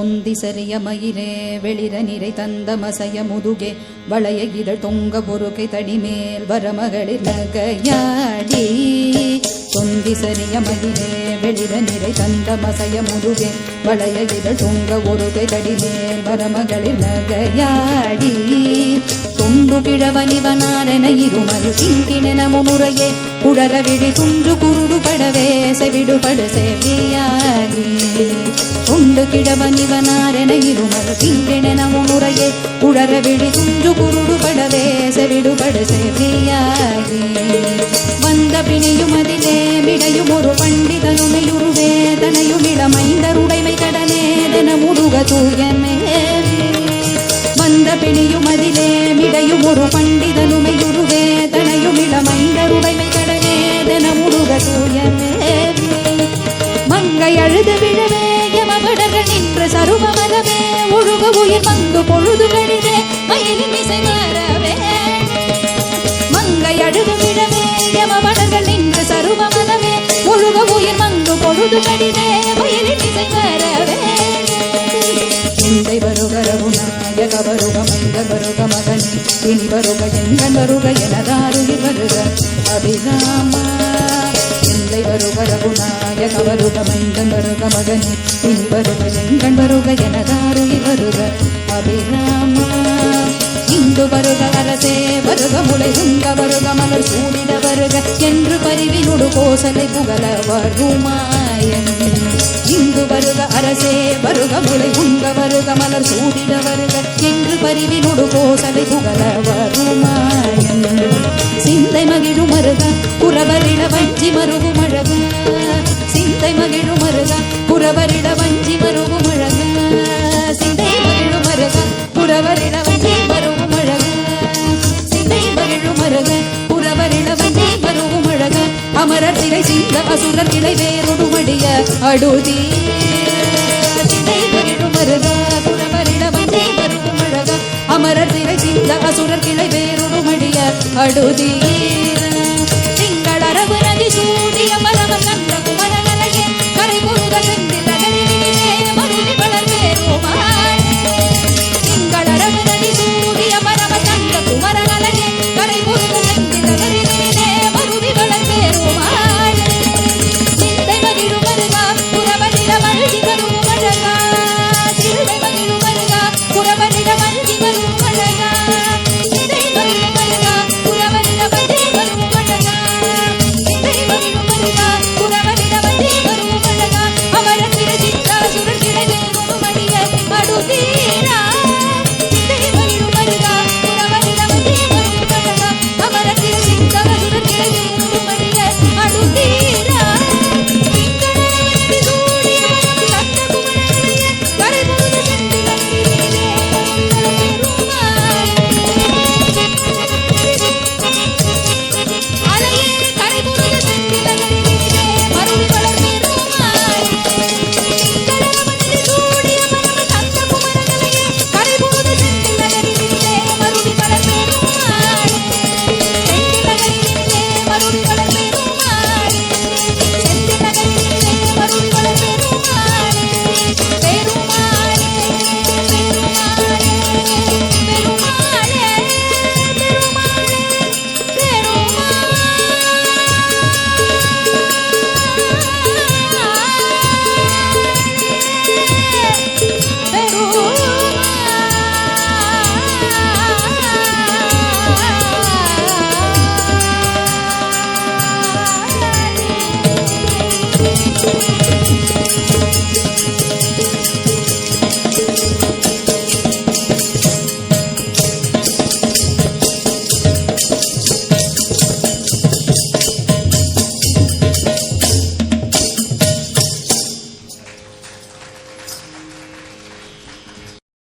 தொந்தி சரிய மயிரே வெளிர நிறை தந்த மசைய முதுகே வளைய இதழ் தொங்க பொறுக்கை தடிமேல் வரமகளிர் நகையாடி தொந்தி சரிய மயிரே வெளிர நிறை தந்த மசைய முதுகே வளைய இதழ் தொங்க பொறுக்கை தடிமேல் வரமகளிர் நகையாடி தொண்டு கிழவனிவனாரென இருமரு திங்கிணென முறையே குடர விழி துன்று குருடு படவே செவிடுபடு செவியாகி தொண்டு கிழவனிவனாரென இருமரு திங்கிணென முறையே குடர விழி துன்று குருடு படவே செவிடுபடு செவியாகி வந்த பிணியும் அதிலே மிடையும் ஒரு பண்டிதனுமையுருவே தனையும் இளமைந்தருடைமை கடனேதென முருக தூயமே வந்த பிணியும் அதிலே மிடையும் ஒரு பண்டிதனுமையுருவே தனையும் இளமைந்தருடைமை கடனேதென முருக தூயமே மங்கை அழுது விழவே யமபடர்கள் நின்று சருபமரவே ஒழுக உயிர் பங்கு பொழுது கழிவே மயிலின் இசை மாறவே மங்கை அழுது விழவே யமபடர்கள் நின்று சருபமரவே ஒழுக உயிர் பங்கு பொழுது கழிவே மயிலின் இசை மாறவே எந்தை வருக ரகுநாயக வருக மைந்த வருக மகனே இனி வருக எங்கன் வருக எனதாருயிர் வருக அபிராமா எந்தை வருக ரகுநாயக வருக மைந்தன் வருக மகனே இனி வருக எங்கன் வருக எனதாருயிர் வருக அபிராமா இந்து வருக அரசே வருக முளை உங்க வருக மலர் சூடிட வருக என்று பரிவினுடு கோசலை புகழ வருமாயன் இந்து வருக அரசே வருக முளை உங்க வருக மலர் சூடிட வருக என்று பரிவினுடு கோசலை புகழ வருமாயன் சிந்தை மகிழும் மருக புறவரிட வஞ்சி மருகும் அழகு சிந்தை மகிழும் மருக புறவரிட வஞ்சி மருகும் அழகு சிந்தை மகிழும் மருக புறவரிட வஞ்சி மருகும் அழகு சிந்தை மகிழும் மருக புறவரிட வஞ்சி மருகும் அழகு அமரர் சிலை சிந்த அசுரர் கிளை வேறொடு மடிய அடுதி சிந்தை மகிழும் மருக புறவரிட வஞ்சி மருகும் அழகு அமரர் சிலை சிந்த அசுரர் கிளை வேறொடு மடிய அடுதி